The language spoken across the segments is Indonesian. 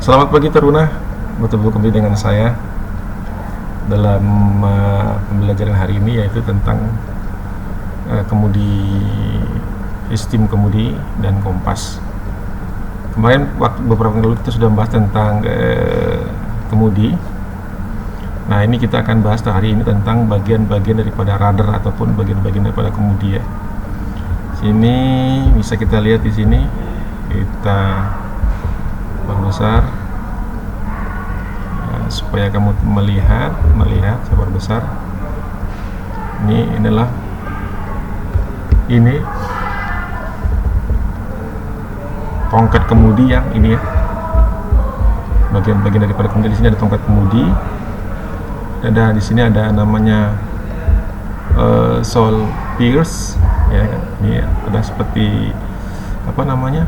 Selamat pagi Taruna, betul-betul kembali dengan saya dalam pembelajaran hari ini, yaitu tentang kemudi, sistem kemudi dan kompas. Kemarin beberapa minggu lalu kita sudah membahas tentang kemudi. Nah, ini kita akan bahas hari ini tentang bagian-bagian daripada radar ataupun bagian-bagian daripada kemudi ya. Sini bisa kita lihat di sini, kita perbesar supaya kamu melihat saya perbesar. Ini adalah tongkat kemudi yang ini ya, bagian-bagian daripada kemudi. Di sini ada tongkat kemudi, ada di sini ada namanya soul pierce ya kan. Ini ada seperti apa namanya,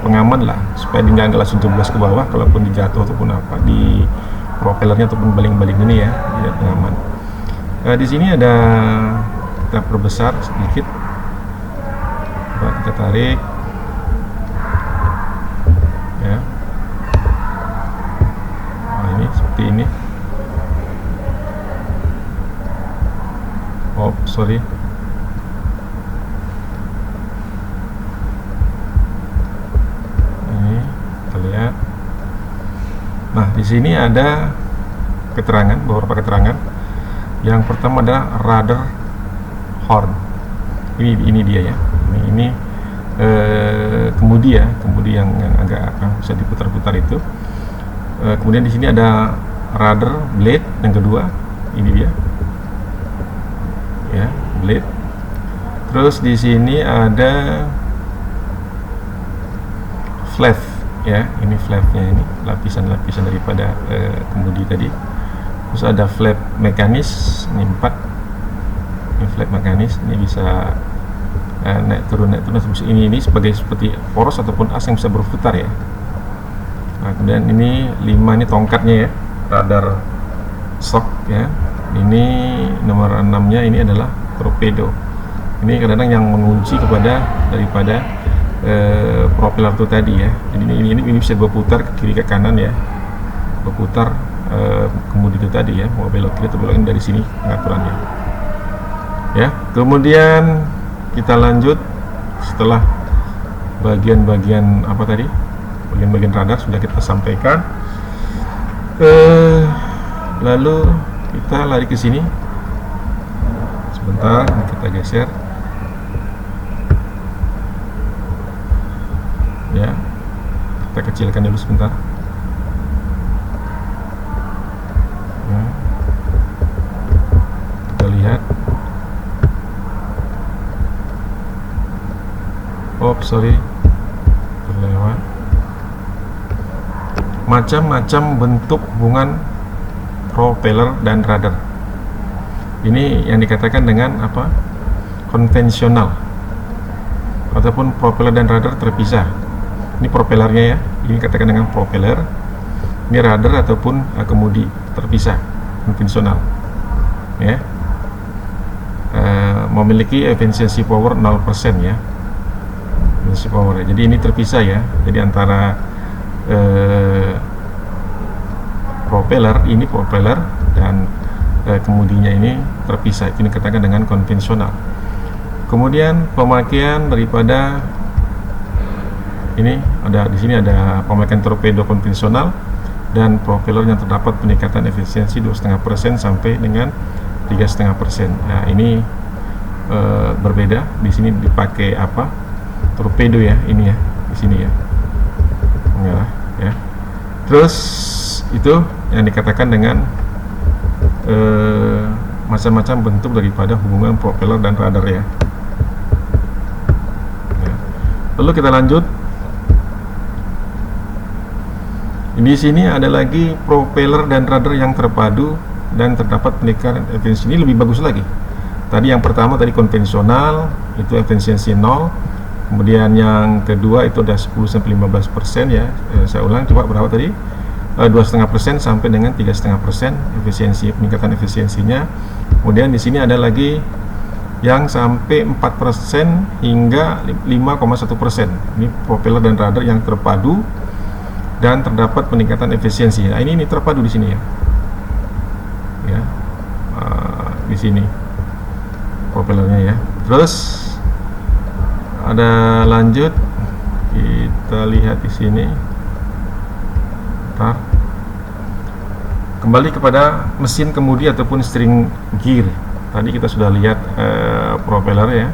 pengaman lah, supaya dia nggak langsung jeblos ke bawah kalaupun dijatuh ataupun apa di propellernya ataupun baling-baling ini ya, dia pengaman. Di sini ada, kita perbesar sedikit, coba kita tarik ya. Nah, ini seperti ini. Oh sorry, lihat. Nah, di sini ada keterangan, beberapa keterangan. Yang pertama adalah radar horn. Ini dia ya. Ini kemudi ya, kemudi yang agak bisa diputar-putar itu. Kemudian di sini ada radar blade yang kedua. Ini dia. Ya, blade. Terus di sini ada flap ya, ini flapnya, ini lapisan-lapisan daripada kemudi tadi. Terus ada flap mekanis, ini 4, ini flap mekanis, ini bisa naik turun. Ini seperti poros ataupun as yang bisa berputar ya. Nah, kemudian ini 5, ini tongkatnya ya, radar shock ya. Ini nomor 6 nya ini adalah torpedo. Ini kadang-kadang yang mengunci daripada propeller itu tadi ya. Jadi ini bisa berputar ke kiri ke kanan ya, berputar kemudi itu tadi ya, mau belok kiri atau belok dari sini pengaturannya ya. Kemudian kita lanjut setelah bagian-bagian apa tadi, bagian-bagian radar sudah kita sampaikan. Lalu kita lari ke sini sebentar, kita geser ya, kita kecilkan dulu sebentar ya. Kita lihat, sorry, terlewat. Macam-macam bentuk hubungan propeller dan radar. Ini yang dikatakan dengan apa, konvensional ataupun propeller dan radar terpisah. Ini propellernya ya, ini katakan dengan propeller. Ini radar ataupun kemudi terpisah, konvensional ya. Memiliki efisiensi power 0% ya, efisiensi power ya. Jadi ini terpisah ya, jadi antara propeller dan kemudinya ini terpisah. Ini dikatakan dengan konvensional. Kemudian pemakaian daripada ini ada di sini, ada pemakaian torpedo konvensional dan propeller yang terdapat peningkatan efisiensi 2,5% sampai dengan 3,5%. Nah, ini berbeda. Di sini dipakai apa? Torpedo ya, ini ya, di sini ya. Merah ya. Terus itu yang dikatakan dengan macam-macam bentuk daripada hubungan propeller dan radar ya. Lalu kita lanjut. Di sini ada lagi propeller dan radar yang terpadu dan terdapat peningkatan efisiensi. Ini lebih bagus lagi. Tadi yang pertama tadi konvensional, itu efisiensi 0. Kemudian yang kedua itu ada 10-15% ya. Saya ulang, coba berapa tadi? 2,5% sampai dengan 3,5% efisiensi, peningkatan efisiensinya. Kemudian di sini ada lagi yang sampai 4% hingga 5,1%. Ini propeller dan radar yang terpadu dan terdapat peningkatan efisiensi. Nah, ini terpadu di sini ya. Ya. Di sini propellernya ya. Terus ada lanjut, kita lihat di sini. Bentar. Kembali kepada mesin kemudi ataupun steering gear. Tadi kita sudah lihat propeller ya,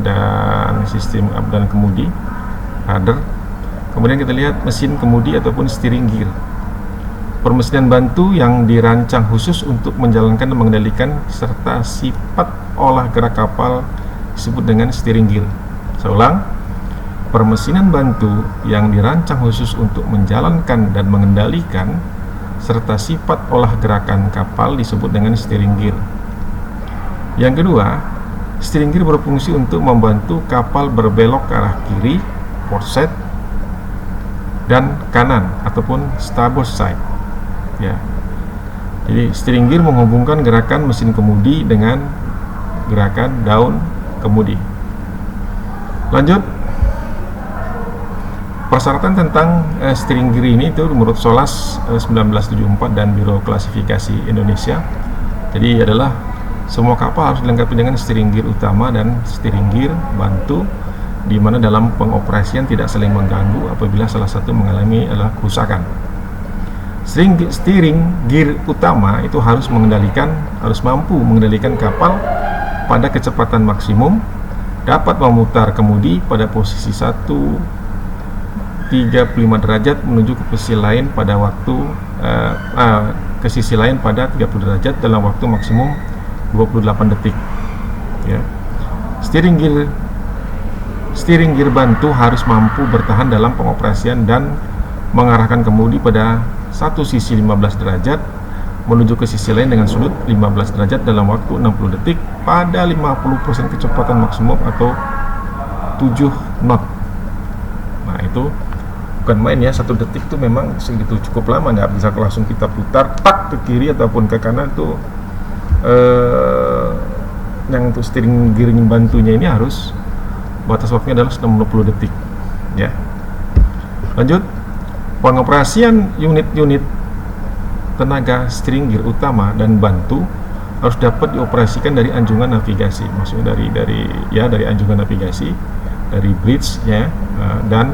dan sistem up dan kemudi, rudder. Kemudian kita lihat mesin kemudi ataupun steering gear. Permesinan bantu yang dirancang khusus untuk menjalankan dan mengendalikan serta sifat olah gerak kapal disebut dengan steering gear. Saya ulang, permesinan bantu yang dirancang khusus untuk menjalankan dan mengendalikan serta sifat olah gerakan kapal disebut dengan steering gear. Yang kedua, steering gear berfungsi untuk membantu kapal berbelok ke arah kiri, port side, dan kanan ataupun starboard side. Ya. Jadi steering gear menghubungkan gerakan mesin kemudi dengan gerakan daun kemudi. Lanjut, persyaratan tentang steering gear ini itu menurut SOLAS 1974 dan Biro Klasifikasi Indonesia. Jadi adalah semua kapal harus dilengkapi dengan steering gear utama dan steering gear bantu, di mana dalam pengoperasian tidak saling mengganggu apabila salah satu mengalami kerusakan. Steering gear utama itu harus mampu mengendalikan kapal pada kecepatan maksimum, dapat memutar kemudi pada posisi 135 derajat menuju ke sisi lain pada sisi lain pada 30 derajat dalam waktu maksimum 28 detik. Ya. Steering gear bantu harus mampu bertahan dalam pengoperasian dan mengarahkan kemudi pada satu sisi 15 derajat menuju ke sisi lain dengan sudut 15 derajat dalam waktu 60 detik pada 50% kecepatan maksimum atau 7 knot. Nah, itu bukan main ya, 1 detik itu memang segitu cukup lama, nggak bisa langsung kita putar tak ke kiri ataupun ke kanan tuh. Yang untuk steering gear bantunya ini harus batas waktunya adalah 60 detik ya. Lanjut, pengoperasian unit-unit tenaga steering gear utama dan bantu harus dapat dioperasikan dari anjungan navigasi, maksudnya dari anjungan navigasi, dari bridge ya, dan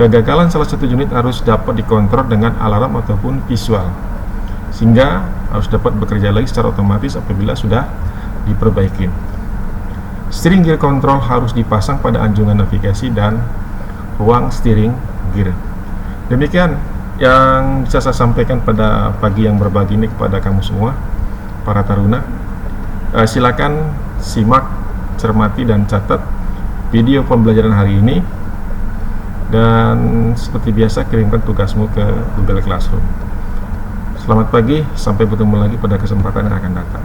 kegagalan salah satu unit harus dapat dikontrol dengan alarm ataupun visual, sehingga harus dapat bekerja lagi secara otomatis apabila sudah diperbaiki. Steering gear control harus dipasang pada anjungan navigasi dan ruang steering gear. Demikian yang bisa saya sampaikan pada pagi yang berbagi ini kepada kamu semua, para taruna. Silakan simak, cermati, dan catat video pembelajaran hari ini, dan seperti biasa kirimkan tugasmu ke Google Classroom. Selamat pagi, sampai bertemu lagi pada kesempatan yang akan datang.